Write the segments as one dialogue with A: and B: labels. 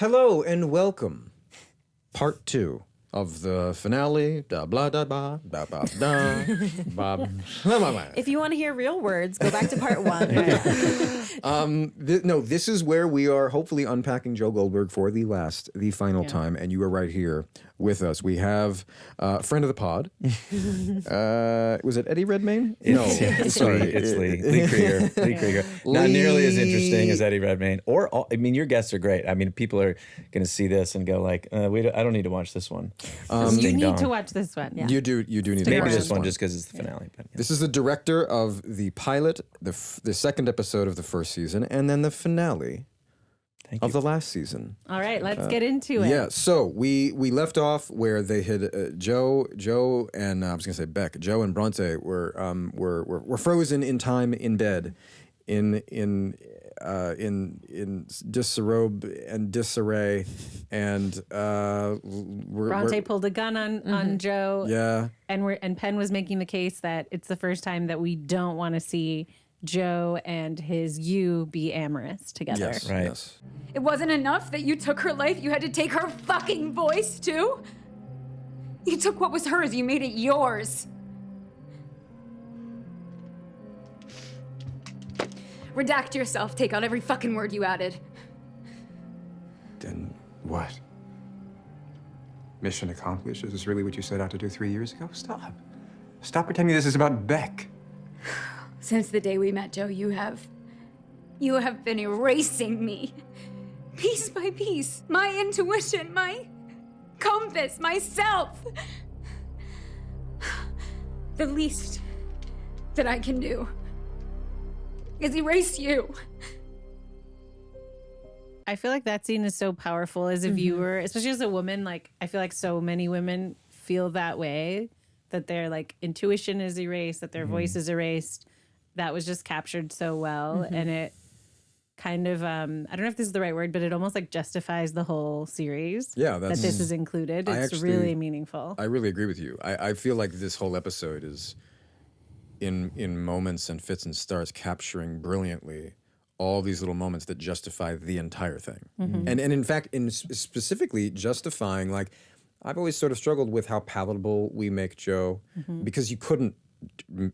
A: Hello and welcome. Part 2 of the finale. Da blah da ba da ba da ba.
B: If you want to hear real words, go back to part 1.
A: No, this is where we are hopefully unpacking Joe Goldberg for the final time, and you are right here with us. We have a friend of the pod. Was it Eddie Redmayne?
C: It's Lee. Lee Krieger. Lee Krieger. Not nearly as interesting as Eddie Redmayne. Your guests are great. I mean, people are going to see this and go like, I don't need to watch this one.
B: You need to watch this one. Yeah.
A: You do need to
C: Maybe
A: watch
C: this one just because it's the finale. But, yeah.
A: This is the director of the pilot, the second episode of the first season, and then the finale of the last season.
B: All right, let's get into it.
A: Yeah, so we left off where they had Joe and I was going to say Beck. Joe and Bronte were frozen in time in bed, in disrobe and disarray, and
B: Bronte pulled a gun on Joe.
A: Yeah,
B: and Penn was making the case that it's the first time that we don't want to see Joe and his you be amorous together.
A: Yes,
C: right.
A: Yes.
D: It wasn't enough that you took her life, you had to take her fucking voice too? You took what was hers, you made it yours. Redact yourself, take out every fucking word you added.
E: Then what? Mission accomplished? Is this really what you set out to do 3 years ago? Stop. Stop pretending this is about Beck.
D: Since the day we met, Joe, you have been erasing me. Piece by piece. My intuition, my compass, myself. The least that I can do is erase you.
B: I feel like that scene is so powerful as a viewer, especially as a woman. Like, I feel like so many women feel that way, that their like intuition is erased, that their voice is erased. That was just captured so well, and it kind of I don't know if this is the right word, but it almost like justifies the whole series.
A: Yeah,
B: that this is included. It's really meaningful.
A: I really agree with you. I feel like this whole episode is in moments and fits and starts capturing brilliantly all these little moments that justify the entire thing. And in fact, specifically justifying, like, I've always sort of struggled with how palatable we make Joe, because you couldn't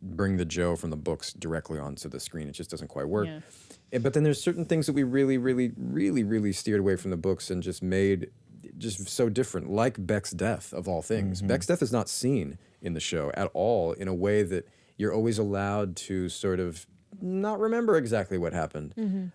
A: bring the Joe from the books directly onto the screen. It just doesn't quite work. Yeah. But then there's certain things that we really steered away from the books and just made just so different, like Beck's death, of all things. Beck's death is not seen in the show at all in a way that you're always allowed to sort of not remember exactly what happened.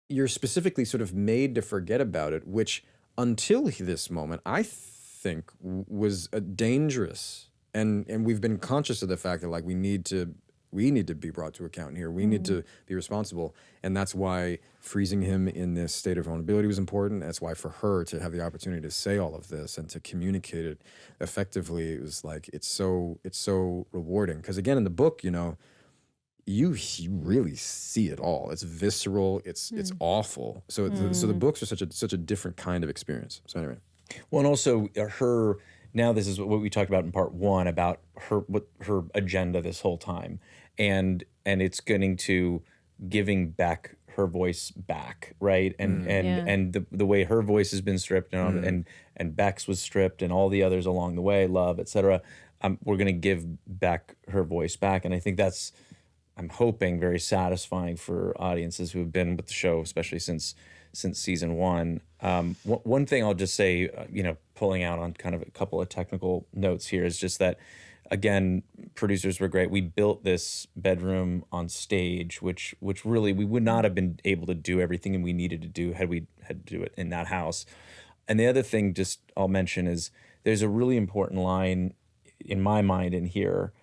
A: You're specifically sort of made to forget about it, which until this moment, I think was a dangerous. And we've been conscious of the fact that, like, we need to be brought to account here. We need to be responsible, and that's why freezing him in this state of vulnerability was important. That's why for her to have the opportunity to say all of this and to communicate it effectively, it was like it's so rewarding. Because again, in the book, you really see it all. It's visceral. It's awful. So the books are such a different kind of experience. So anyway,
C: well, and also her. Now this is what we talked about in part 1 about her agenda this whole time, and it's getting to giving Beck her voice back, right? And the way her voice has been stripped and Beck's was stripped and all the others along the way, Love, etc. We're going to give Beck her voice back, and I think that's, I'm hoping, very satisfying for audiences who have been with the show, especially since season 1. One thing I'll just say, pulling out on kind of a couple of technical notes here, is just that, again, producers were great. We built this bedroom on stage, which really we would not have been able to do everything we needed to do had we had to do it in that house. And the other thing just I'll mention is there's a really important line in my mind in here.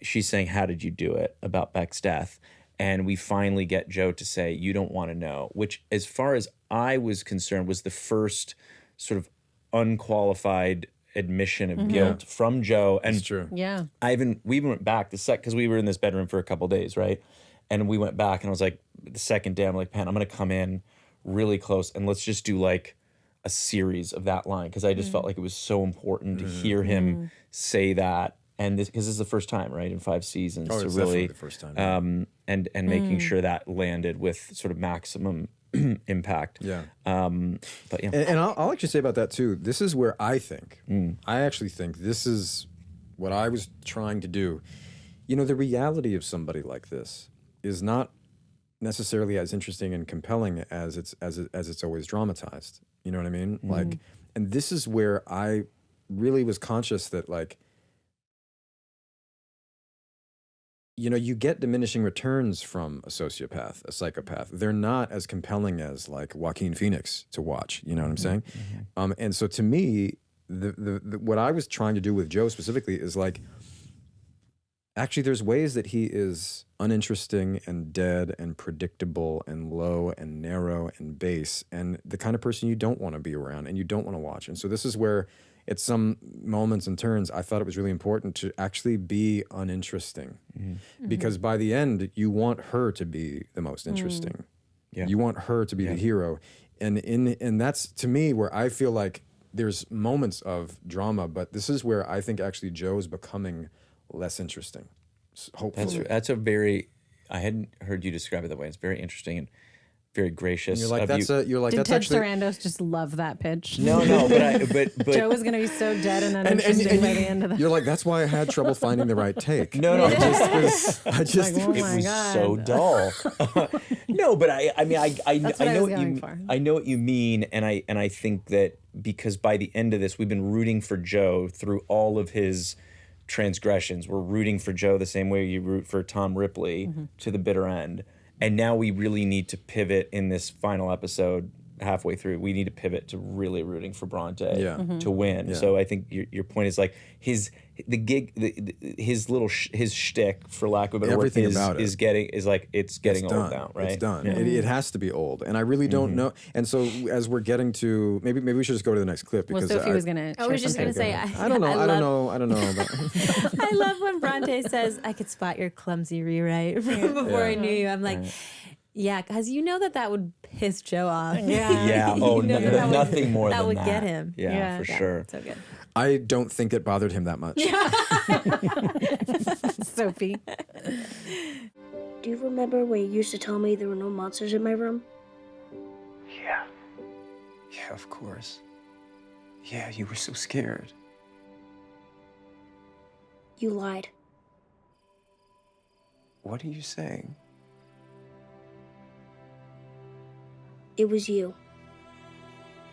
C: She's saying, "How did you do it?" about Beck's death. And we finally get Joe to say, "You don't want to know," which, as far as I was concerned, was the first sort of unqualified admission of guilt from Joe. And
A: it's true.
B: Yeah.
C: We went back because we were in this bedroom for a couple of days, right? And we went back, and I was like, the second day, I'm like, Penn, I'm going to come in really close, and let's just do like a series of that line, because I just felt like it was so important to hear him say that. And because this is the first time, right, in 5 seasons,
A: Oh,
C: to
A: it's
C: really
A: definitely the first time.
C: and making sure that landed with sort of maximum impact.
A: Yeah.
C: But yeah.
A: And I'll actually say about that too. This is where I actually think this is what I was trying to do. You know, the reality of somebody like this is not necessarily as interesting and compelling as it's always dramatized. You know what I mean? Like, and this is where I really was conscious that, like, you know, you get diminishing returns from a sociopath, a psychopath. They're not as compelling as, like, Joaquin Phoenix to watch. You know what I'm saying? And so to me, the what I was trying to do with Joe specifically is, like, actually there's ways that he is uninteresting and dead and predictable and low and narrow and base and the kind of person you don't want to be around and you don't want to watch. And so this is where, at some moments and turns, I thought it was really important to actually be uninteresting, because by the end, you want her to be the most interesting.
C: Yeah.
A: You want her to be the hero, and that's, to me, where I feel like there's moments of drama, but this is where I think actually Joe's becoming less interesting. Hopefully,
C: That's a very, I hadn't heard you describe it that way. It's very interesting and very gracious.
A: you're like
C: of
A: that's
C: you.
B: Did
A: that's
B: Ted
A: actually.
B: Sarandos just love that pitch?
C: No, but
B: Joe was going to be so dead and uninteresting by the end of that.
A: You're like, that's why I had trouble finding the right take.
C: no.
A: I just
B: Like, oh
C: It
B: my
C: was
B: God.
C: so dull. No, but I mean, I
B: That's what I
C: know
B: was
C: what
B: going
C: you
B: for.
C: I know what you mean, and I think that because by the end of this, we've been rooting for Joe through all of his transgressions. We're rooting for Joe the same way you root for Tom Ripley to the bitter end, and now we really need to pivot in this final episode. Halfway through, we need to pivot to really rooting for Bronte to win.
A: Yeah.
C: So I think your point is, like, his shtick, for lack of a better word,
A: Everything about it.
C: is getting
A: It's
C: old
A: done.
C: now, right?
A: It's done.
C: Yeah.
A: It has to be old, and I really don't know. And so, as we're getting to, maybe we should just go to the next clip,
B: Well,
A: because
B: Sophie was going to.
F: I was just gonna say,
A: I don't know. I don't know. I don't know. About,
F: I love when Bronte says, "I could spot your clumsy rewrite from before I knew you." I'm like, yeah, because you know that would piss Joe off.
C: Yeah. Oh, nothing more than that.
F: That would get him.
C: Yeah, for sure.
F: So good.
A: I don't think it bothered him that much.
B: Sophie.
G: Do you remember when you used to tell me there were no monsters in my room?
E: Yeah. Yeah, of course. Yeah, you were so scared.
G: You lied.
E: What are you saying?
G: It was you.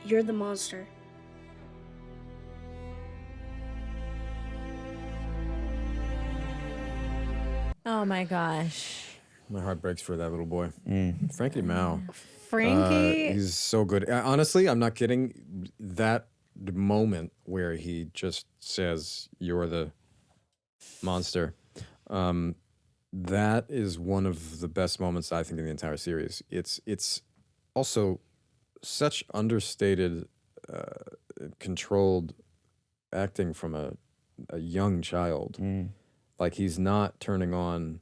G: You're the monster.
F: Oh my gosh.
A: My heart breaks for that little boy, Frankie Mao.
B: Frankie.
A: He's so good. Honestly, I'm not kidding. That moment where he just says, "You're the monster," that is one of the best moments, I think, in the entire series. It's also such understated, controlled acting from a young child. Like, he's not turning on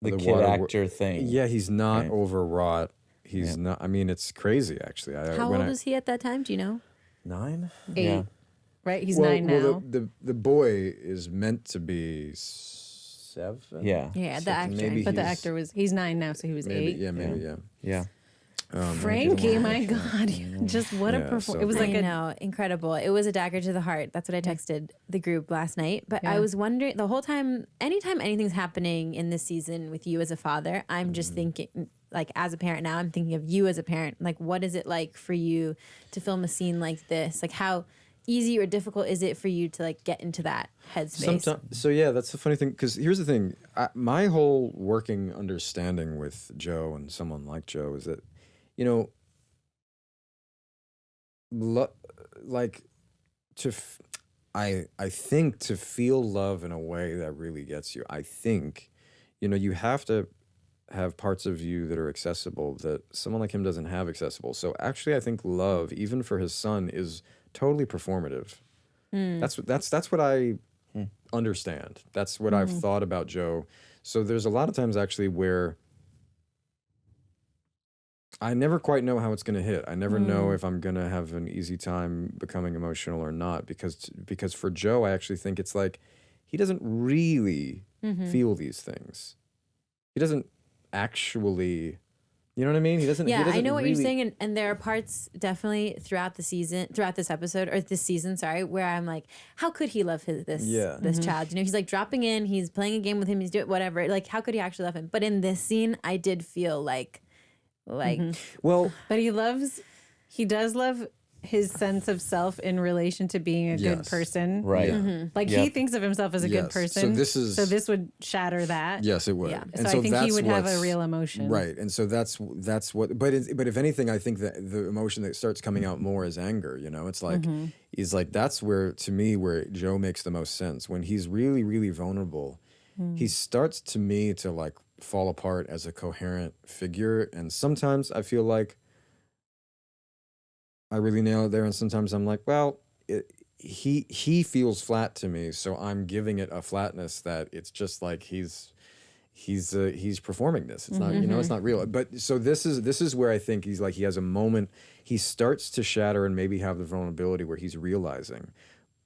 C: The kid
A: water
C: actor thing.
A: Yeah, he's not
C: Right.
A: overwrought. He's not. I mean, it's crazy, actually.
F: How old was he at that time? Do you know?
A: 9?
B: 8.
C: Yeah.
B: Right? He's 9 now.
A: Well, the boy is meant to be 7.
C: Yeah.
F: Yeah, the
A: So
F: actor.
A: maybe
B: But the
A: he's-
B: actor he's 9 now, so he was
A: Maybe,
B: 8.
A: yeah, maybe, yeah.
C: Yeah.
B: Frankie, my God. Just what a
A: Yeah,
B: performance.
A: so
B: It was like
F: I
B: a.
F: know, incredible. It was a dagger to the heart. That's what I texted the group last night. But I
B: Yeah.
F: was wondering the whole time, anytime anything's happening in this season with you as a father, I'm just thinking, like, as a parent now, I'm thinking of you as a parent. Like, what is it like for you to film a scene like this? Like, how easy or difficult is it for you to, like, get into that headspace?
A: Sometimes, so yeah, that's the funny thing. Because here's the thing: my whole working understanding with Joe and someone like Joe is that, you know, like I think to feel love in a way that really gets you, I think, you know, you have to have parts of you that are accessible that someone like him doesn't have accessible. So actually, I think love, even for his son, is totally performative. That's what I understand. That's what I've thought about Joe. So there's a lot of times actually where I never quite know how it's going to hit. I never know if I'm going to have an easy time becoming emotional or not, because for Joe, I actually think it's like he doesn't really feel these things. He doesn't actually You know what I mean? He doesn't.
F: Yeah,
A: he doesn't
F: I know what
A: really,
F: you're saying, and there are parts definitely throughout this episode or this season, sorry, where I'm like, how could he love this child? You know, he's like dropping in, he's playing a game with him, he's doing whatever. Like, how could he actually love him? But in this scene, I did feel like,
A: Well,
B: But he does love his sense of self in relation to being a good person.
C: Right.
A: Yeah.
B: Like
C: Yep.
B: he thinks of himself as a good
A: Yes.
B: person.
A: So
B: this would shatter that.
A: yes, it would.
F: Yeah.
A: And
B: So I think he
A: that's
B: would have a
A: what's-
B: real emotion.
A: Right, and so that's what. But if anything, I think that the emotion that starts coming out more is anger. You know, it's like he's like that's where to me where Joe makes the most sense when he's really really vulnerable. He starts to me to like fall apart as a coherent figure, and sometimes I feel like I really nail it there, and sometimes I'm like, well, he feels flat to me, so I'm giving it a flatness that it's just like he's performing this. It's not, you know, it's not real. But so this is where I think he's like he has a moment. He starts to shatter and maybe have the vulnerability where he's realizing,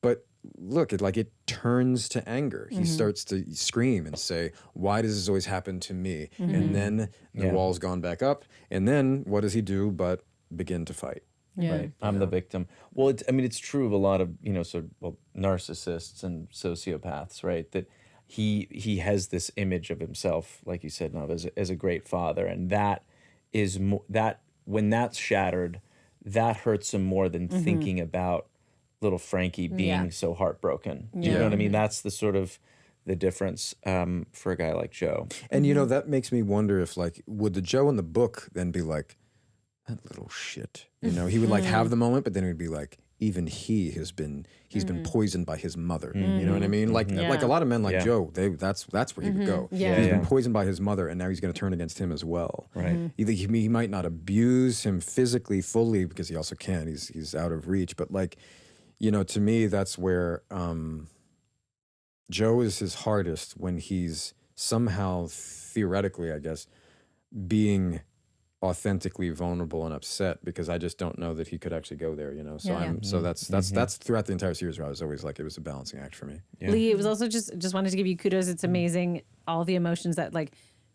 A: but look, it turns to anger. He starts to scream and say, "Why does this always happen to me?" And then the wall's gone back up, and then what does he do but begin to fight?
B: Yeah.
C: Right. I'm the victim. Well, it's true of a lot of, narcissists and sociopaths, right? That he has this image of himself, like you said, Nava, as a great father. And that is that when that's shattered, that hurts him more than thinking about little Frankie being so heartbroken. Do you know what I mean? That's the sort of the difference for a guy like Joe.
A: And you know, that makes me wonder if like, would the Joe in the book then be like, that little shit? You know, he would like have the moment, but then it would be like, even he's been poisoned by his mother. You know what I mean? Like a lot of men like Joe, that's where he would go.
B: Yeah.
A: He's been poisoned by his mother, and now he's going to turn against him as well.
C: Right.
A: He might not abuse him physically fully because he also can't. He's out of reach. But like, you know, to me, that's where Joe is his hardest when he's somehow theoretically, I guess, being authentically vulnerable and upset, because I just don't know that he could actually go there, you know. So that's throughout the entire series where I was always like, it was a balancing act for me.
C: Yeah.
B: Lee, it was also just wanted to give you kudos. It's amazing all the emotions that like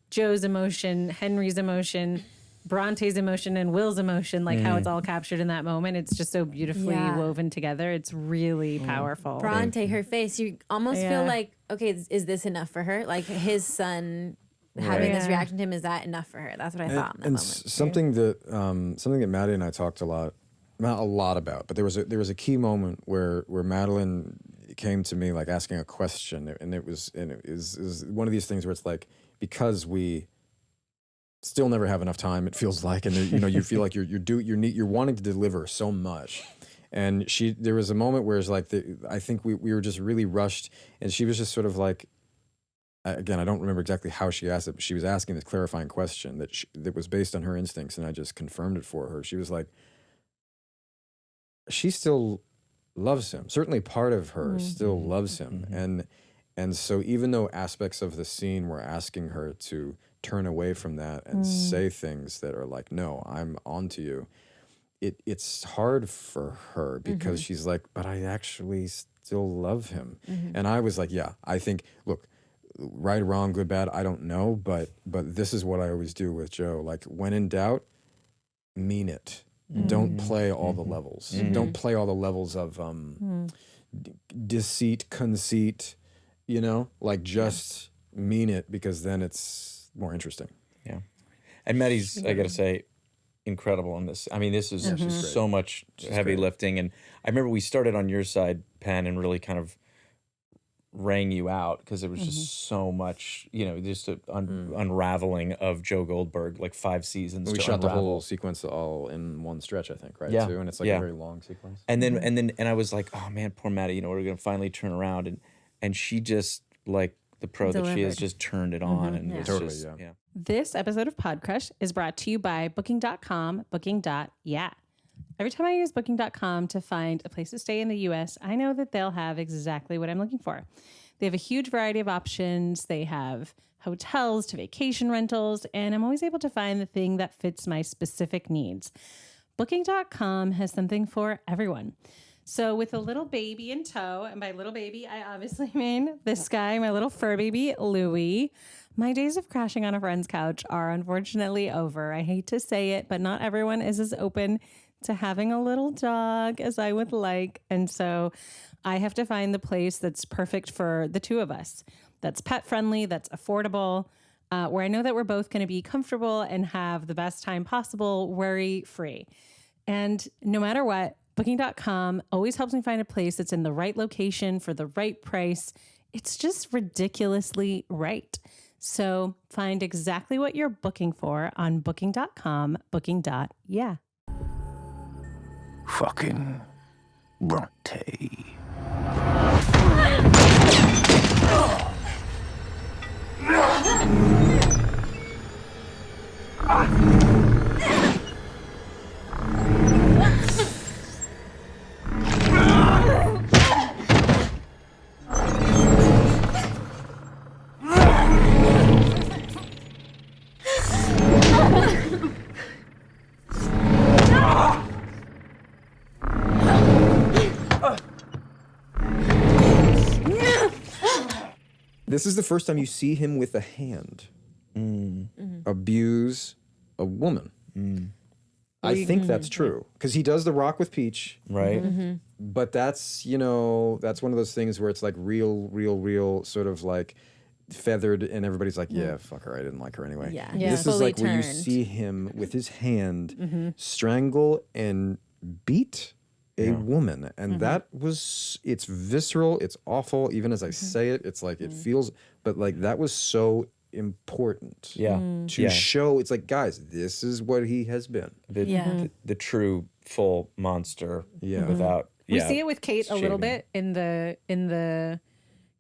B: Joe's emotion, Henry's emotion, Bronte's emotion, and Will's emotion, like how it's all captured in that moment. It's just so beautifully woven together. It's really powerful.
F: Bronte, her face, you almost feel like, okay, is this enough for her? Like his son having this reaction to him, is that enough for her? That's what I thought in that moment.
A: Something that Maddie and I talked a lot about, but there was a key moment where Madeline came to me like asking a question, and it was one of these things where it's like, because we still never have enough time, it feels like, and you know, you feel like you're wanting to deliver so much. And there was a moment where it's like I think we were just really rushed, and she was just sort of like, again, I don't remember exactly how she asked it, but she was asking this clarifying question that was based on her instincts, and I just confirmed it for her. She was like, she still loves him. Certainly part of her still loves him. And so even though aspects of the scene were asking her to turn away from that and say things that are like, no, I'm onto you, it's hard for her because she's like, but I actually still love him. And I was like, yeah, I think, look, right, wrong, good, bad, I don't know, but this is what I always do with Joe. Like, when in doubt, mean it. Don't play all the levels. Don't play all the levels of deceit, conceit, you know? Like, just mean it, because then it's more interesting.
C: Yeah. And Maddie's, I got to say, incredible on this. I mean, this is so much heavy lifting. And I remember we started on your side, Penn, and really kind of rang you out because there was just so much, you know, just unraveling of Joe Goldberg, like 5 seasons.
A: We
C: to
A: shot
C: unravel.
A: the whole sequence all in one stretch, I think, right?
C: Yeah.
A: Too, and it's like a very long sequence.
C: And then and I was like, oh man, poor Maddie, you know, we're gonna finally turn around, and she just, like the pro that she is, just turned it on, and was
A: Totally,
C: just,
A: yeah.
B: This episode of Podcrushed is brought to you by Booking.com, Booking.yeah. Every time I use Booking.com to find a place to stay in the U.S., I know that they'll have exactly what I'm looking for. They have a huge variety of options. They have hotels to vacation rentals, and I'm always able to find the thing that fits my specific needs. Booking.com has something for everyone. So with a little baby in tow, and by little baby, I obviously mean this guy, my little fur baby, Louie. My days of crashing on a friend's couch are unfortunately over. I hate to say it, but not everyone is as open to having a little dog as I would like. And so I have to find the place that's perfect for the two of us, that's pet friendly, that's affordable, where I know that we're both going to be comfortable and have the best time possible, worry free. And no matter what, Booking.com always helps me find a place that's in the right location for the right price. It's just ridiculously right. So find exactly what you're booking for on Booking.com, Booking.yeah.
H: Fucking Bronte.
A: This is the first time you see him with a hand abuse a woman. I think that's true because he does the rock with Peach,
C: Right.
A: but that's, you know, that's one of those things where it's like real sort of like feathered and everybody's like, yeah, fuck her, I didn't like her anyway.
F: Yeah.
A: This is
F: Fully
A: like where you
F: turned.
A: see him with his hand strangle and beat a woman, and that was, it's visceral, it's awful. Even as I say it, it's like it feels, but like that was so important.
C: Yeah.
A: To show, it's like, guys, this is what he has been.
C: The true full monster.
A: Yeah.
C: Without.
B: We
C: yeah,
B: see it with Kate a little
C: shaming.
B: bit in the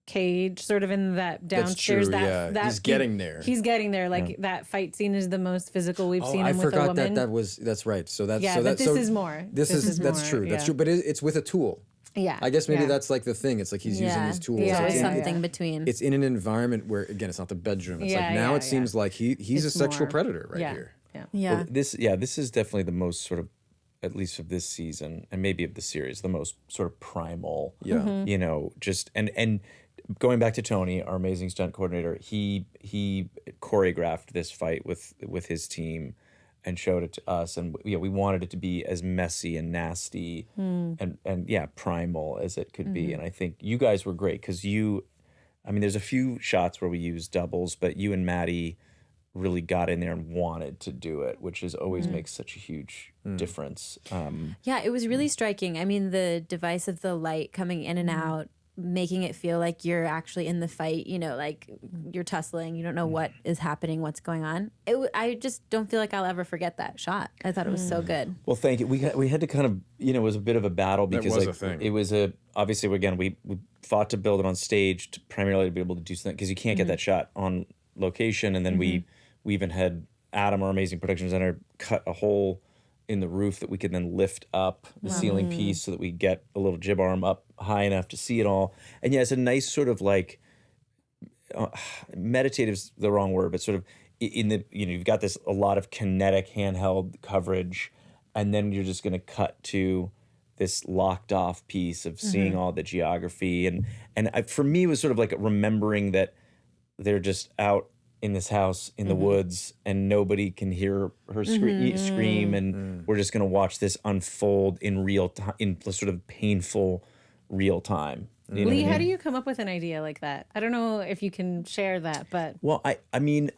B: cage, sort of in that
A: That's
B: downstairs.
A: true, yeah. He's getting there.
B: He's getting there. Like that fight scene is the most physical we've seen
A: I
B: him with a
A: forgot
B: woman.
A: that's right. So that's
B: Yeah,
A: so
B: but
A: that,
B: this
A: so
B: is more.
A: This is that's
B: more,
A: true. That's
B: yeah.
A: true. But it's with a tool.
B: Yeah,
A: I guess maybe
B: yeah.
A: that's like the thing. It's like he's using these tools.
B: Yeah,
A: It's
F: Or
A: in-
B: yeah.
F: something between.
A: It's in an environment where, again, it's not the bedroom. It's
B: Yeah,
A: like now
B: yeah,
A: it seems like he's a
B: It's
A: sexual
B: more.
A: predator right
B: Yeah,
A: here.
B: yeah.
F: yeah.
C: Well, this is definitely the most sort of, at least of this season and maybe of the series, the most sort of primal.
A: Yeah.
C: You know, just and going back to Tony, our amazing stunt coordinator, he choreographed this fight with his team and showed it to us, and we wanted it to be as messy and nasty and primal as it could be. And I think you guys were great because there's a few shots where we used doubles, but you and Maddie really got in there and wanted to do it, which is always makes such a huge difference.
F: Yeah, it was really striking. I mean, the device of the light coming in and out, making it feel like you're actually in the fight, you know, like you're tussling, you don't know what is happening, what's going on. I just don't feel like I'll ever forget that shot. I thought it was so good.
C: Well, thank you. We had to kind of, it was a bit of a battle because
A: was
C: like,
A: a thing.
C: it was obviously, again, we fought to build it on stage primarily to be able to do something because you can't get that shot on location. And then we even had Adam, our amazing production designer, cut a hole in the roof that we could then lift up the ceiling piece so that we get a little jib arm up high enough to see it all. And yeah, it's a nice sort of like meditative is the wrong word, but sort of in the, you've got this a lot of kinetic handheld coverage, and then you're just going to cut to this locked off piece of seeing all the geography. And for me, it was sort of like remembering that they're just out in this house in the woods and nobody can hear her scream, and we're just going to watch this unfold in real time, in sort of painful real time. You know
B: Lee,
C: what I
B: how do
C: mean?
B: you come up with an idea like that? I don't know if you can share that, but
C: Well, I mean,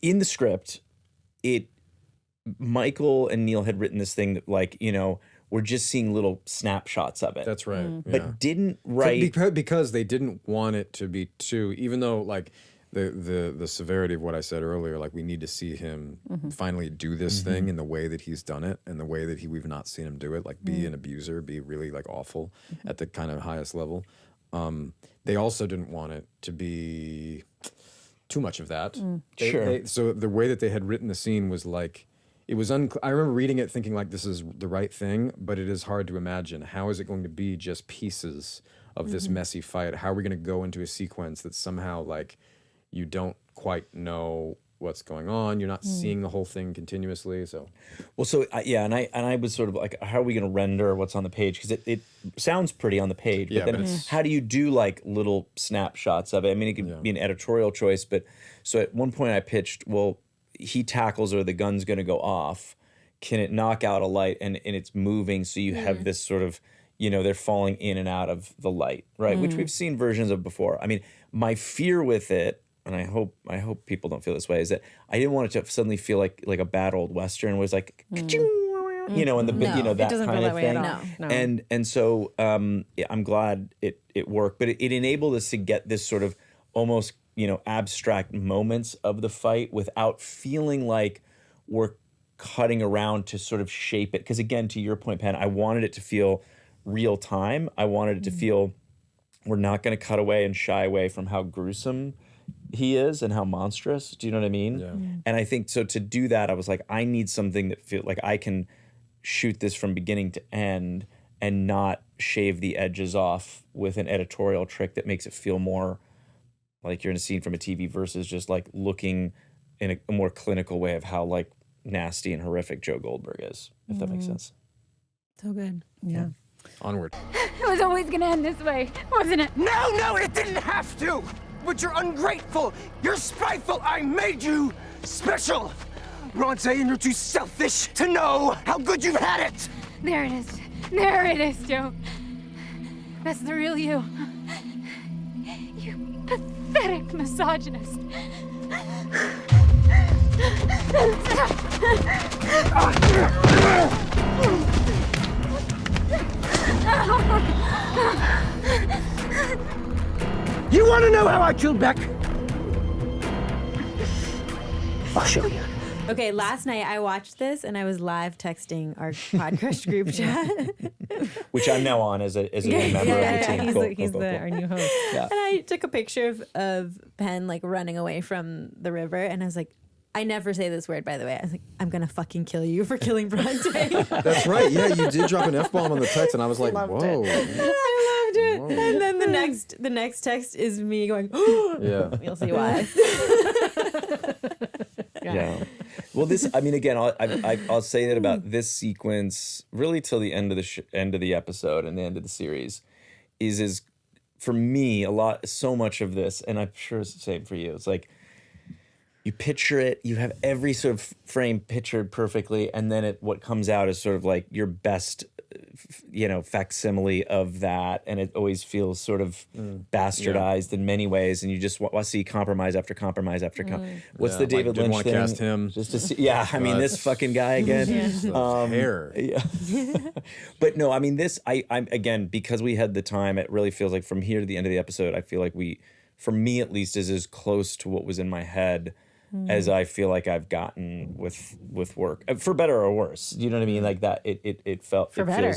C: in the script, Michael and Neil had written this thing that, like, we're just seeing little snapshots of it.
A: That's right.
C: But didn't write.
A: Because they didn't want it to be too, even though like the severity of what I said earlier, like we need to see him finally do this thing in the way that he's done it and the way that we've not seen him do it, like be an abuser, be really like awful at the kind of highest level. They also didn't want it to be too much of that.
C: Sure.
A: So the way that they had written the scene was like, it was I remember reading it thinking like this is the right thing, but it is hard to imagine. How is it going to be just pieces of this messy fight? How are we going to go into a sequence that somehow like you don't quite know what's going on. You're not seeing the whole thing continuously. So,
C: Well, so and I was sort of like, how are we going to render what's on the page? Because it sounds pretty on the page,
A: Yeah,
C: but then
A: but it's-
C: how do you do like little snapshots of it? I mean, it could be an editorial choice, but so at one point I pitched, well, he tackles her, the gun's going to go off. Can it knock out a light and it's moving? So you have this sort of, they're falling in and out of the light, right? Which we've seen versions of before. I mean, my fear with it, and I hope people don't feel this way, is that I didn't want it to suddenly feel like a bad old Western was like, and the big,
F: No,
C: that
B: it doesn't
C: kind
B: feel
C: of
B: that way
C: thing.
B: at all. No.
C: And so I'm glad it worked, but it enabled us to get this sort of almost abstract moments of the fight without feeling like we're cutting around to sort of shape it. Because again, to your point, Penn, I wanted it to feel real time. I wanted it to feel we're not going to cut away and shy away from how gruesome he is and how monstrous. Do you know what I mean?
A: Yeah.
C: And I think so to do that, I was like, I need something that feels like I can shoot this from beginning to end and not shave the edges off with an editorial trick that makes it feel more like you're in a scene from a TV versus just like looking in a more clinical way of how like nasty and horrific Joe Goldberg is, if that makes sense.
F: So good.
B: Yeah.
A: onward.
D: It was always gonna end this way, wasn't it?
H: No, it didn't have to! But you're ungrateful! You're spiteful! I made you special! Bronte, and you're too selfish to know how good you've had it!
D: There it is. There it is, Joe. That's the real you. You pathetic misogynist.
H: You want to know how I killed Beck? I'll show you.
F: Okay, last night I watched this and I was live texting our Podcrushed group chat.
C: Which I'm now on as a new member of the team.
B: He's,
C: Cool,
B: he's
C: cool,
B: our new host.
F: And I took a picture of Penn like running away from the river, and I was like, I never say this word, by the way. I was like, I'm gonna fucking kill you for killing Bronte.
A: That's right. Yeah, you did drop an F-bomb on the text, and I was like, whoa.
F: I loved it.
A: Whoa.
F: And then the next text is me going,
A: Yeah.
F: you'll see why.
C: Yeah. Well, this. I mean, again, I'll say that about this sequence, really till the end of the end of the episode and the end of the series, is for me so much of this, and I'm sure it's the same for you. It's like you picture it, you have every sort of frame pictured perfectly, and then what comes out is sort of like your best, facsimile of that, and it always feels sort of bastardized in many ways, and you just want to see compromise after compromise after compromise. What's
A: Yeah,
C: the David
A: didn't
C: Lynch
A: wanna
C: thing?
A: cast him.
C: Just to see, yeah, I mean, this fucking guy again.
A: Hair.
C: Yeah. But no, I mean, this, I'm again, because we had the time, it really feels like from here to the end of the episode, I feel like for me at least, is as close to what was in my head as I feel like I've gotten with work, for better or worse. You know what I mean? Like that, it felt
F: For better.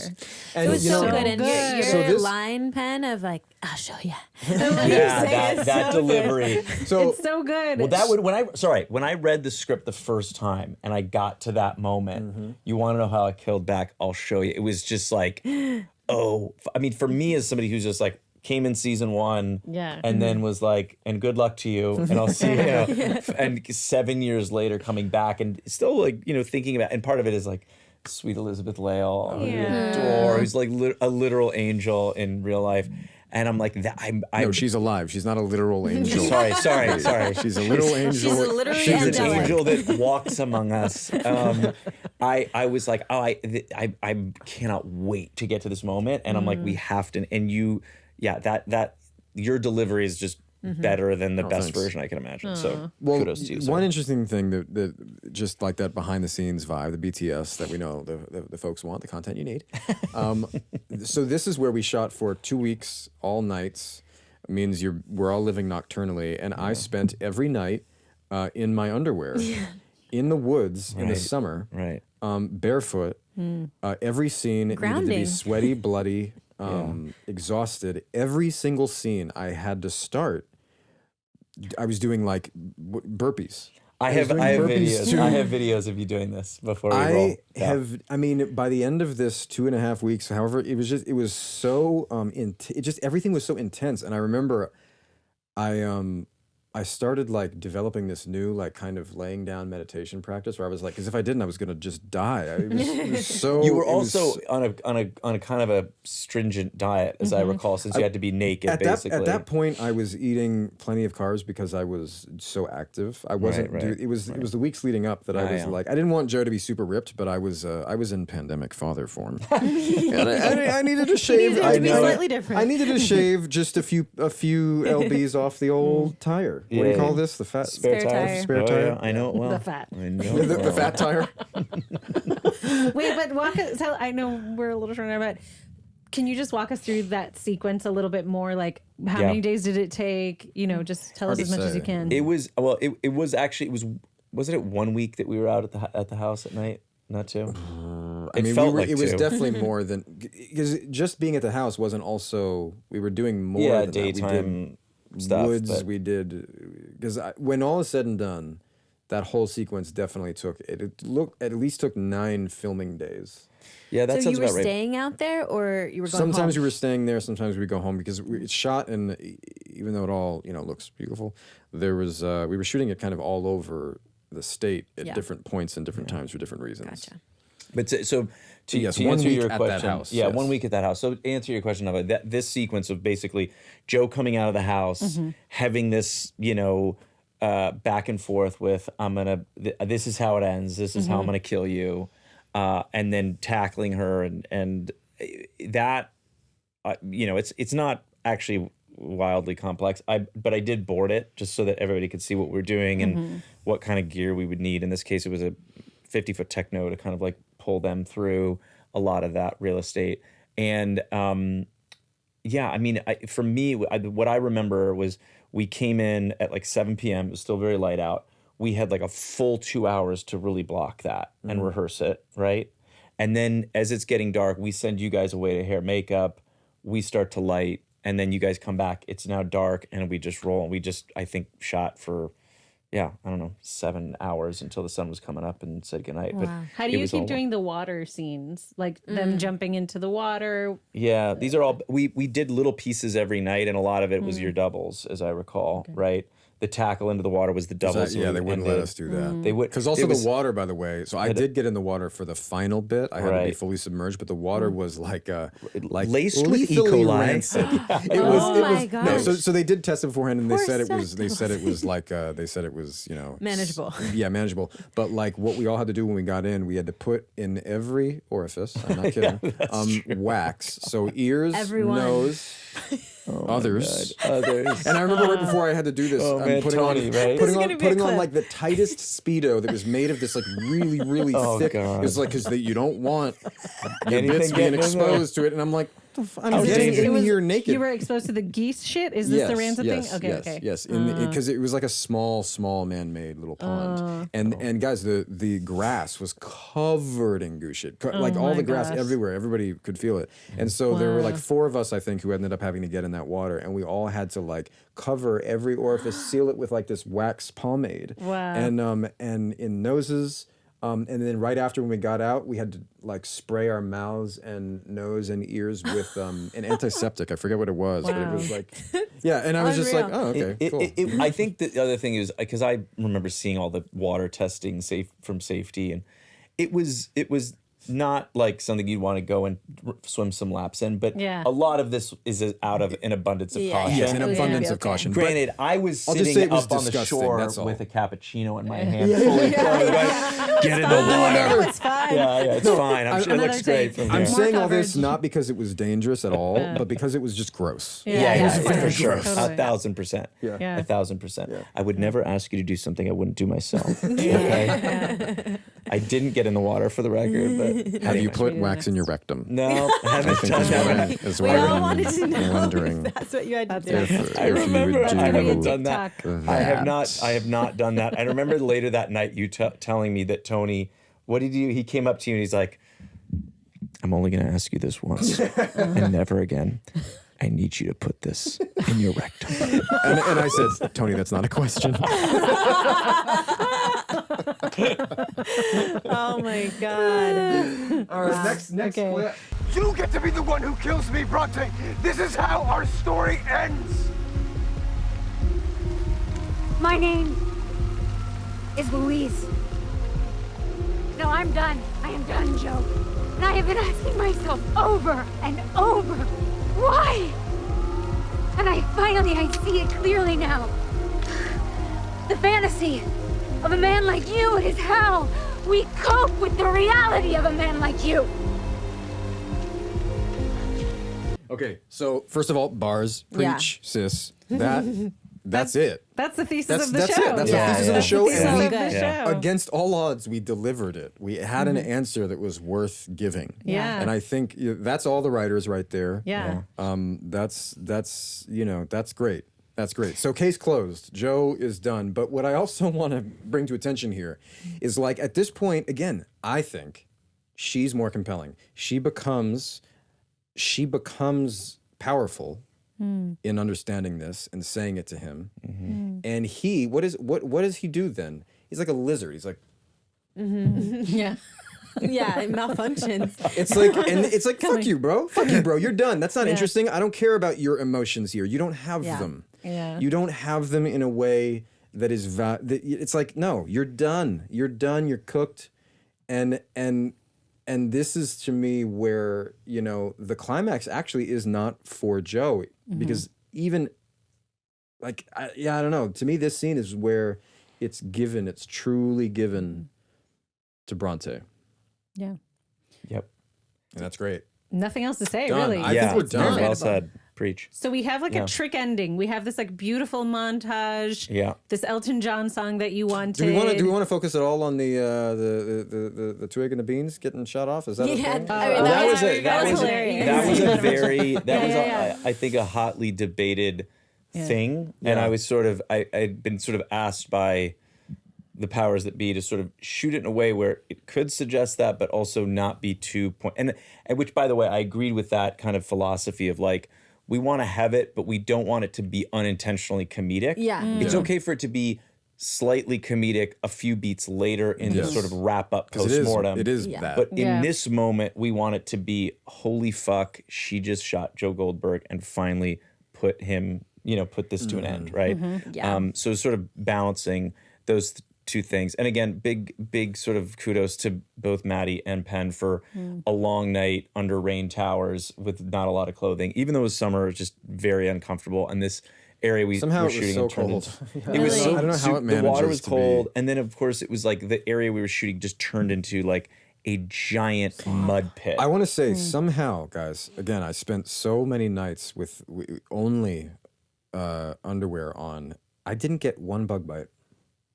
A: And
F: It was
A: you
F: so
A: know-
F: good. And your
A: So this-
F: line, Penn, of like, I'll show you.
C: Yeah, that delivery.
A: So
B: It's so good.
C: Well, that would when I read the script the first time and I got to that moment, you want to know how I killed Beck? I'll show you. It was just like, oh, I mean, for me as somebody who's just like came in season 1,
B: Yeah.
C: and then was like, and good luck to you, and I'll see you. And 7 years later, coming back and still like thinking about, and part of it is like sweet Elizabeth Lail, who we adore, who's like a literal angel in real life. And I'm like,
A: no, she's alive. She's not a literal angel.
C: sorry.
A: She's a little angel.
F: She's literally
C: She's an
F: angelic.
C: angel that walks among us. I was like, I cannot wait to get to this moment, and I'm like, we have to. And that your delivery is just better than the best
A: thanks.
C: version I can imagine. So
A: Well,
C: kudos to you.
A: one interesting thing that just like that behind the scenes vibe, the BTS that we know the folks want, the content you need. So this is where we shot for 2 weeks, all nights. It means we're all living nocturnally, and I spent every night in my underwear in the woods in the summer,
C: Right.
A: barefoot. Every scene needed to
F: Grounding.
A: be sweaty, bloody, exhausted. Every single scene I had to start. I was doing like burpees.
C: I
A: was
C: have
A: doing burpees
C: videos.
A: too.
C: I have videos of you doing this before we roll.
A: I mean, by the end of this 2.5 weeks, however, it was so everything was so intense. And I remember I I started like developing this new like kind of laying down meditation practice where I was like, because if I didn't, I was gonna just die. It was so.
C: You were also on a kind of a stringent diet, as I recall, since you had to be naked. Basically,
A: at that point, I was eating plenty of carbs because I was so active. I wasn't.
C: Right.
A: It was the weeks leading up that I was like, I didn't want Joe to be super ripped, but I was in pandemic father form, and I needed to shave.
B: needed it to be slightly different.
A: I needed to shave just a few lbs off the old tire. What do you call this? The fat
F: Spare tire.
A: Spare
C: Oh,
A: tire.
C: yeah, I know it well.
B: The fat.
C: I know it
A: The
C: well.
A: fat tire.
B: Wait, but walk us. Tell, I know we're a little short now, but can you just walk us through that sequence a little bit more? Like, how many days did it take? You know, just tell us
A: Hard
B: as
A: to
B: much as you
A: say.
B: can.
C: It was it was actually wasn't it 1 week that we were out at the house at night? Not two.
A: I mean,
C: felt like
A: it was
C: two.
A: definitely more than because just being at the house wasn't also we were doing more
C: Yeah,
A: than
C: daytime
A: that. We did
C: stuff.
A: woods.
C: but-
A: We did because when all is said and done, that whole sequence definitely took at least took 9 filming days.
C: Yeah, that
F: So
C: sounds
F: you were
C: about right.
F: staying out there, or you were going
A: Sometimes
F: home?
A: we were staying there. Sometimes we go home because it's shot and even though it all looks beautiful, there was we were shooting it kind of all over the state at
F: Yeah.
A: different points and different times for different reasons.
F: Gotcha.
C: But so to
A: Yes,
C: to
A: 1
C: answer
A: week
C: your
A: at that
C: question,
A: house,
C: yeah,
A: yes.
C: 1 week at that house. So to answer your question about that, this sequence of basically Joe coming out of the house, having this, back and forth with this is how it ends. This is how I'm gonna kill you, and then tackling her and that, it's not actually wildly complex. But I did board it just so that everybody could see what we're doing and what kind of gear we would need. In this case, it was a 50-foot techno to kind of like pull them through a lot of that real estate. And yeah, I mean, for me, what I remember was we came in at like 7 p.m. It was still very light out. We had like a full 2 hours to really block that and rehearse it, right? And then as it's getting dark, we send you guys away to hair makeup. We start to light, and then you guys come back. It's now dark, and we just roll. And we just, I think, shot for, I don't know, 7 hours until the sun was coming up and said goodnight. But
B: How do
C: it
B: you
C: was all-
B: keep doing the water scenes? Like them jumping into the water?
C: Yeah, these are all, we did little pieces every night, and a lot of it was your doubles, as I recall, right? The tackle into the water was the doubles.
A: Yeah, they wouldn't let us do that.
C: They would,
A: Because also
C: it was-
A: the water, by the way. So I did get in the water for the final bit. I had to be
C: Right.
A: fully submerged, but the water was like
C: Laced with E.
A: lethally
C: coli.
A: rancid.
F: Oh my
A: No,
F: gosh.
A: so they did test it beforehand, and they
F: Poor
A: said it was.
F: Seth.
A: They said it was like. They said it was
F: Manageable.
A: Yeah, manageable. But like what we all had to do when we got in, we had to put in every orifice. I'm not kidding. Wax. So ears,
F: Everyone.
A: nose. Others.
C: Others.
A: And I remember right before I had to do this,
C: Oh,
A: I'm
C: man,
A: putting
C: Tony,
A: on,
C: right?
A: putting
B: This is
A: on,
B: gonna be a
A: putting on
B: clip.
A: like the tightest Speedo that was made of this like really, really
C: Oh,
A: thick.
C: God.
A: It was like, because you don't want your
C: Anything
A: bits being
C: getting in there.
A: exposed to it. And I'm like, I'm
C: How
A: getting
C: dangerous.
A: in here naked.
B: You were exposed to the geese shit? Is this the rancid thing? Okay, okay.
A: Yes, because it was like a small man-made little pond, and guys, the grass was covered in goose shit, like all
B: my
A: the grass
B: gosh.
A: everywhere. Everybody could feel it, and so there were like 4 of us, I think, who ended up having to get in that water, and we all had to like cover every orifice, seal it with like this wax pomade,
B: Wow.
A: and in noses. And then right after when we got out, we had to like spray our mouths and nose and ears with an antiseptic. I forget what it was, but it was like, yeah. And I was just like,
F: Unreal.
A: oh, okay, cool.
C: I think the other thing is because I remember seeing all the water testing from safety, and it was not like something you'd want to go and swim some laps in, but
B: Yeah.
C: a lot of this is out of an abundance of caution.
A: Yes, an
F: It was gonna
A: abundance
F: be
A: of
F: okay.
A: caution. But
C: Granted, I was
A: I'll just
C: sitting
A: say it was
C: up on the
A: disgusting,
C: shore
A: that's all.
C: with a cappuccino in my hand, fully clothed. Right? Get in the
B: No,
C: water.
B: it's fine.
C: Yeah, it's fine. I'm sure it
B: Another
C: looks great
B: take.
C: from
A: I'm
C: there.
B: More
A: saying all this
B: coverage.
A: not because it was dangerous at all, but because it was just gross.
C: Yeah,
B: for
C: for sure.
B: sure. Totally.
C: 1,000%.
A: Yeah.
B: Yeah.
C: 1,000%. I would never ask you to do something I wouldn't do myself. Okay? I didn't get in the water for the record, but
A: Have you
C: anyway.
A: put wax in your rectum?
C: No, I haven't
A: I think
C: done
A: is
C: that.
A: what, is
F: We
A: what
F: all
A: I'm
F: wanted to know.
A: wondering.
F: That's what you had to
B: That's
F: do.
B: right.
A: If
C: I
A: you
C: remember
A: would
C: I haven't
A: do
C: done that.
B: TikTok.
C: I have not done that. I remember later that night you telling me that Tony, what did you? He came up to you and he's like, "I'm only going to ask you this once, and never again. I need you to put this in your rectum."
A: And I said, Tony, that's not a question.
F: Oh my god.
A: All right, next
B: Okay.
A: clip.
H: You get to be the one who kills me, Bronte. This is how our story ends.
D: My name is Louise. No, I'm done. I am done, Joe. And I have been asking myself over and over, why? And I see it clearly now. The fantasy of a man like you is how we cope with the reality of a man like you.
A: Okay, so first of all, bars,
F: Yeah.
A: preach, sis. That's it.
B: That's the thesis of the
A: That's
B: show.
A: it. That's the thesis of the show.
B: Thesis
A: And
B: of the show.
A: against all odds, we delivered it. We had an answer that was worth giving.
B: Yeah.
A: And I think that's all the writers right there.
B: Yeah.
A: That's great. That's great. So case closed. Joe is done. But what I also want to bring to attention here is like at this point, again, I think she's more compelling. She becomes powerful in understanding this and saying it to him. And he, what does he do then? He's like a lizard. He's like,
B: Yeah.
F: Yeah, it malfunctions.
A: it's like, fuck you, bro. Fuck you, bro. You're done. That's not interesting. I don't care about your emotions here. You don't have them.
B: Yeah.
A: You don't have them in a way that is it's like, no, you're done. You're done. You're cooked. And this is to me where, the climax actually is not for Joe because even like, I don't know. To me, this scene is where it's truly given to Bronte.
B: Yeah.
C: Yep.
A: And that's great.
B: Nothing else to say,
A: Done.
B: really.
A: I think we're done.
C: Well said. Preach.
B: So we have like a trick ending. We have this like beautiful montage.
C: Yeah.
B: This Elton John song that you wanted.
A: Do we want to focus at all on the twig and the beans getting shot off? Is that a
F: Yeah,
A: thing?
C: That was
B: hilarious.
C: a very
B: Yeah.
C: I think a hotly debated thing, and I was I'd been sort of asked by the powers that be to sort of shoot it in a way where it could suggest that, but also not be too and which, by the way, I agreed with that kind of philosophy of like, we want to have it, but we don't want it to be unintentionally comedic.
F: Yeah.
C: It's okay for it to be slightly comedic a few beats later in the sort of wrap up post-mortem.
A: It is that.
C: But in this moment, we want it to be, holy fuck, she just shot Joe Goldberg and finally put him, put this to an end, right?
F: Yeah.
C: So sort of balancing those two things. And again, big sort of kudos to both Maddie and Penn for a long night under rain towers with not a lot of clothing. Even though it was summer, it was just very uncomfortable. And this area we
A: Somehow
C: were
A: it was
C: shooting
A: so
C: in turned
A: cold.
C: into, it was so,
A: I don't know how it
C: the water
A: manages
C: was
A: to
C: cold.
A: be.
C: And then of course it was like the area we were shooting just turned into like a giant mud pit.
A: I want to say somehow, guys, again, I spent so many nights with only underwear on. I didn't get one bug bite.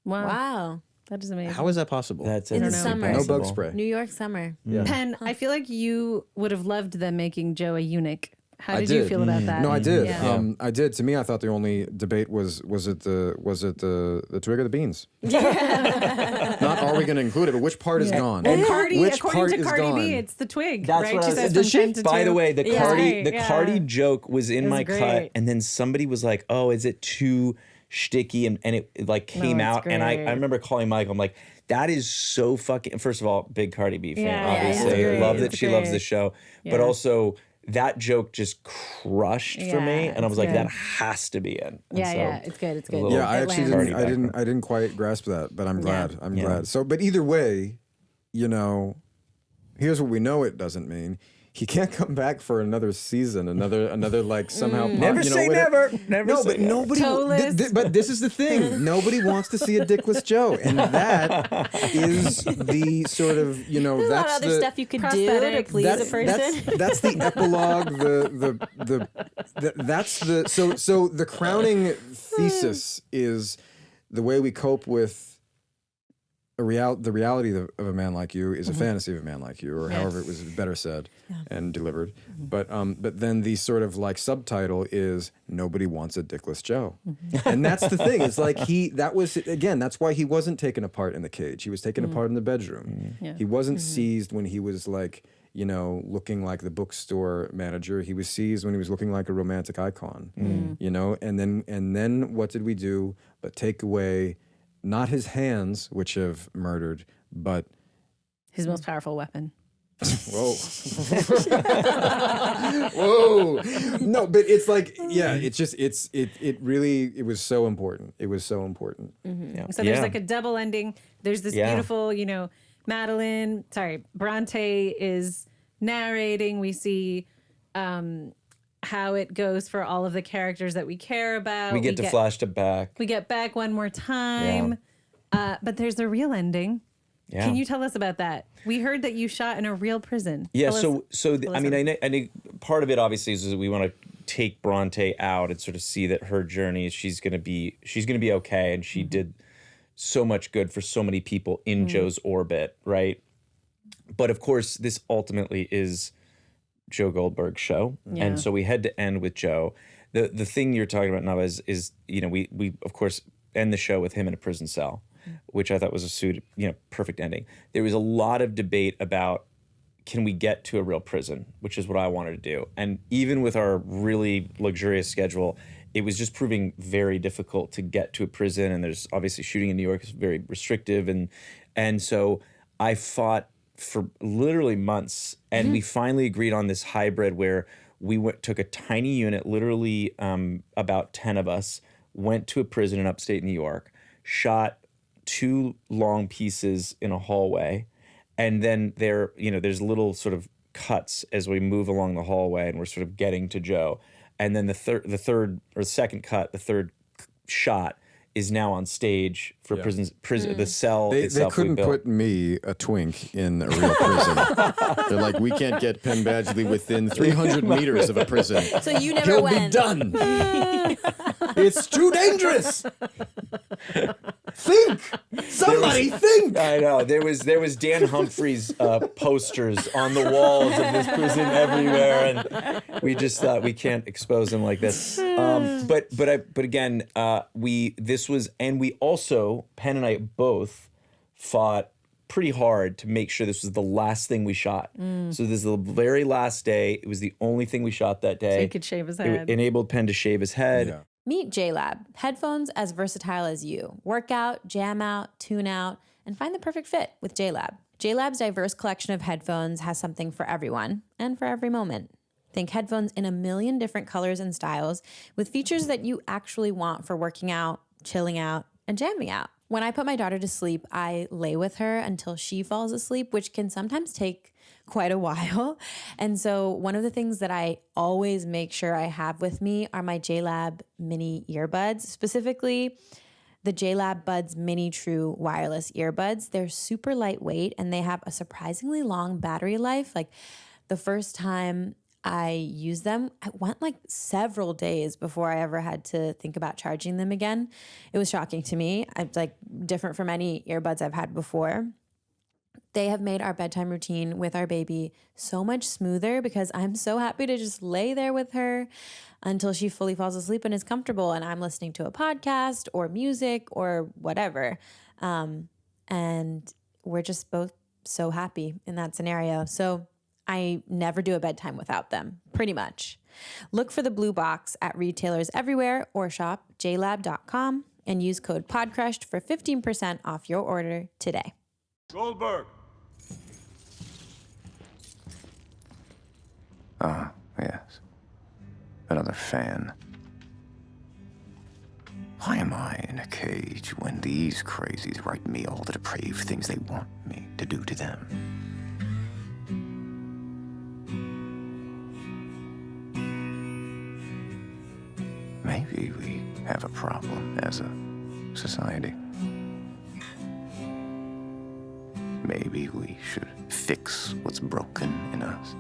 F: Wow.
B: That is amazing.
A: How is that possible?
C: That's
F: In the
C: infinitely
F: summer.
A: No
C: possible.
A: bug spray.
F: New York summer.
B: Penn, I feel like you would have loved them making Joe a eunuch. How
A: I
B: did you
A: did.
B: feel about that?
A: No, I did.
B: Yeah.
A: I did. To me, I thought the only debate was it the twig or the beans? Not are we going to include it, but which part is gone?
B: And Cardi,
A: which
B: according
A: part
B: to
A: is
B: Cardi
A: gone?
B: B, it's the twig,
C: That's
B: right?
C: what
B: She
C: I
B: says
C: was-
B: from 10 to 2.
C: By the way, the
B: Right,
C: Cardi joke was in
B: It was
C: my
B: great.
C: cut, and then somebody was like, "Oh, is it too shticky?" And it like came
B: it's
C: out, and I
B: great.
C: remember calling Michael. I'm like, "That is so fucking." First of all, big Cardi B fan,
B: Yeah,
C: obviously.
B: it's great,
C: Love that
B: it's
C: she loves
B: great.
C: the show, but
B: Yeah.
C: also that joke just crushed for me,
B: Yeah,
C: and I was
B: it's
C: like,
B: good.
C: "That has to be in." And
B: Yeah,
C: so,
B: yeah, it's good. It's
C: a
B: good.
C: little
A: Yeah, I
B: It
A: actually
B: lands.
A: didn't. I didn't quite grasp that, but I'm glad. I'm
C: Yeah.
A: glad. So, but either way, here's what we know it doesn't mean. He can't come back for another season, another like somehow.
C: Never say never. Never
A: No,
C: say
A: but
C: never.
A: nobody.
B: Toeless.
A: But this is the thing. Nobody wants to see a dickless Joe, and that is the sort of
F: There's a lot of
A: that's
F: other
A: the
F: stuff you could do to
B: Prosthetics.
F: please a person.
A: That's the epilogue. That's the so the crowning thesis is the way we cope with the reality of a man like you is a fantasy of a man like you, or however it was better said and delivered. But then the sort of like subtitle is nobody wants a dickless Joe, and that's the thing. It's like that's why he wasn't taken apart in the cage. He was taken apart in the bedroom.
B: Yeah.
A: He wasn't seized when he was like looking like the bookstore manager. He was seized when he was looking like a romantic icon. And then what did we do but take away not his hands, which have murdered, but
B: His most powerful weapon.
A: Whoa. Whoa. No, but it's like, yeah, it's just, it really, it was so important. It was so important.
C: Yeah.
B: So there's like a double ending. There's this
C: Yeah.
B: beautiful, Bronte is narrating. We see how it goes for all of the characters that we care about.
C: We get flash to back.
B: We get back one more time. But there's a real ending.
C: Yeah.
B: Can you tell us about that? We heard that you shot in a real prison.
C: Yeah,
B: Tell us
C: I mean, part of it obviously is that we want to take Bronte out and sort of see that her journey, she's gonna be okay, and she did so much good for so many people in Joe's orbit, right? But of course, this ultimately is Joe Goldberg's show, and so we had to end with Joe. The thing you're talking about, Nava, is we of course end the show with him in a prison cell, which I thought was a perfect ending. There was a lot of debate about, can we get to a real prison, which is what I wanted to do. And even with our really luxurious schedule, it was just proving very difficult to get to a prison. And there's obviously shooting in New York is very restrictive. And so I fought for literally months, and we finally agreed on this hybrid where we took a tiny unit, literally about 10 of us, went to a prison in upstate New York, shot 2 long pieces in a hallway, and then there's little sort of cuts as we move along the hallway, and we're sort of getting to Joe. And then the third shot is now on stage for prison. The cell
A: They
C: itself.
A: couldn't put me, a twink, in a real prison. They're like, we can't get Penn Badgley within 300 meters of a prison.
F: So you never
A: He'll
F: went.
A: be done. It's too dangerous. Think. Somebody think.
C: I know there was Dan Humphrey's posters on the walls of this prison everywhere, and we just thought we can't expose him like this. But again, we also, Penn and I both fought pretty hard to make sure this was the last thing we shot. So this is the very last day. It was the only thing we shot that day.
B: So he could shave his head.
C: It enabled Penn to shave his head.
A: Yeah.
F: Meet JLab, headphones as versatile as you. Work out, jam out, tune out, and find the perfect fit with JLab. JLab's diverse collection of headphones has something for everyone and for every moment. Think headphones in a million different colors and styles with features that you actually want for working out, chilling out, and jamming out. When I put my daughter to sleep, I lay with her until she falls asleep, which can sometimes take quite a while. And so one of the things that I always make sure I have with me are my JLab mini earbuds, specifically the JLab Buds Mini True wireless earbuds. They're super lightweight and they have a surprisingly long battery life. Like the first time I used them, I went like several days before I ever had to think about charging them again. It was shocking to me. It's like different from any earbuds I've had before. They have made our bedtime routine with our baby so much smoother because I'm so happy to just lay there with her until she fully falls asleep and is comfortable and I'm listening to a podcast or music or whatever. And we're just both so happy in that scenario. So I never do a bedtime without them, pretty much. Look for the blue box at retailers everywhere or shop jlab.com and use code PODCRUSHED for 15% off your order today.
I: Goldberg.
E: Ah, yes. Another fan. Why am I in a cage when these crazies write me all the depraved things they want me to do to them? Maybe we have a problem as a society. Maybe we should fix what's broken in us.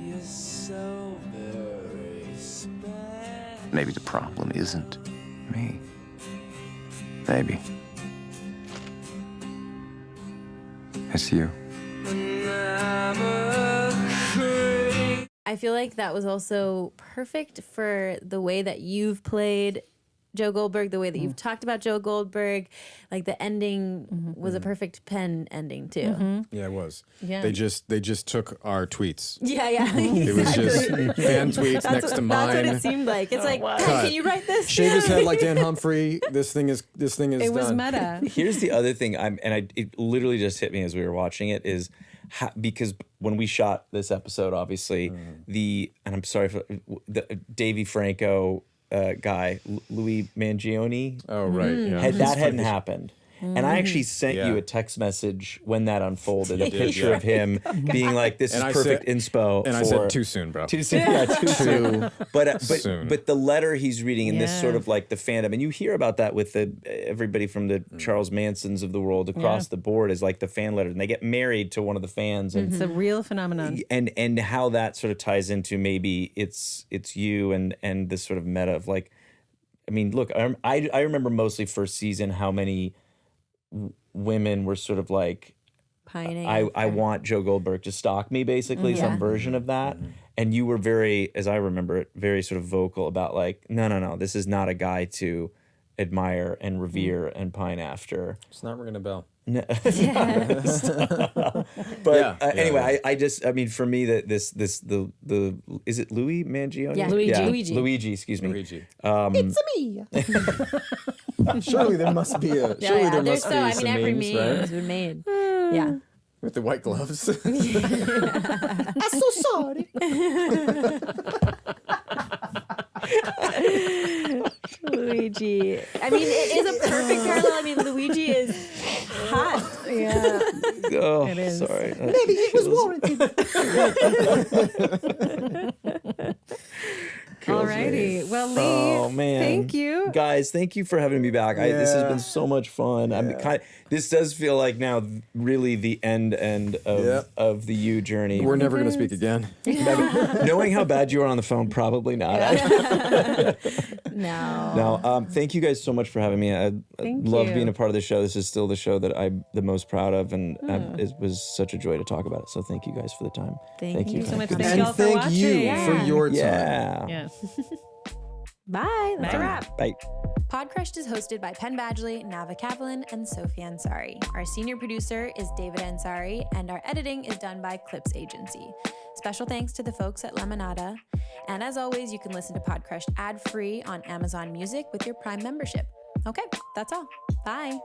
I: You're so very special.
E: Maybe the problem isn't me. Maybe it's you.
F: I feel like that was also perfect for the way that you've played Joe Goldberg, the way that you've talked about Joe Goldberg. Like the ending was a perfect Penn ending too.
A: Yeah, it was.
B: Yeah.
A: They just took our tweets.
F: Yeah, yeah.
A: It was just fan tweets next to mine.
F: That's what it seemed like. It's like,
B: wow.
F: "Cut, can you write this?
A: Shave his head like Dan Humphrey. This thing is
B: It was
A: done.
B: meta.
C: Here's the other thing, it literally just hit me as we were watching it is because when we shot this episode, obviously and I'm sorry for the Davey Franco guy, Louis Mangione.
A: Oh right, yeah.
C: Hadn't happened. And I actually sent you a text message when that unfolded, a picture of him being like, "This is
A: And I
C: perfect
A: said-
C: inspo."
A: And I said too soon, bro.
C: Too soon, yeah, too soon. But
A: soon.
C: but the letter he's reading in this
B: Yeah.
C: sort of like the fandom, and you hear about that with everybody from the Charles Mansons of the world across the board is like the fan letter, and they get married to one of the fans, and
B: It's a real phenomenon.
C: and how that sort of ties into maybe it's you and this sort of meta of like, I mean, look, I remember mostly first season how many women were sort of like,
F: Pining.
C: I want Joe Goldberg to stalk me, basically, some version of that. And you were very, as I remember it, very sort of vocal about like, no, this is not a guy to admire and revere and pine after.
A: It's not ringing a bell.
C: But
A: Yeah,
C: anyway, I mean, for me, that the is it Louis Mangione?
F: Yeah,
C: Luigi, excuse me.
A: Luigi.
F: It's me.
A: Surely there must be a.
F: Yeah,
A: Surely
F: yeah.
A: there
F: There's
A: must
F: so,
A: be
F: I
A: some
F: mean, every
A: memes,
F: meme
A: right?
F: has been made. Yeah.
A: With the white gloves.
F: I'm so sorry. Luigi. I mean, it is a perfect parallel. I mean, Luigi is hot.
B: Yeah.
C: Oh,
B: It is.
C: sorry.
F: Maybe it was warranted.
B: Alrighty. Well, Lee,
C: Oh man!
B: thank you.
C: guys. Thank you for having me back. This has been so much fun. I'm this does feel like now really the end of the you journey.
A: We're never going to speak again.
C: Knowing how bad you are on the phone, probably not.
F: No.
C: No. Thank you guys so much for having me. I
B: Thank
C: love
B: you.
C: being a part of the show. This is still the show that I'm the most proud of, and it was such a joy to talk about it. So thank you guys for the time.
F: Thank you
B: so much.
F: for
B: Thank you all
A: And
B: for
A: thank
B: watching.
A: you for your time.
C: Yeah.
B: Yeah.
F: Bye. That's a
B: Bye.
F: wrap.
C: Bye.
F: Podcrushed is hosted by Penn Badgley, Nava Kavalin, and Sophie Ansari. Our senior producer is David Ansari, and our editing is done by Clips Agency. Special thanks to the folks at Lemonada. And as always, you can listen to Podcrushed ad-free on Amazon Music with your Prime membership. Okay, that's all. Bye.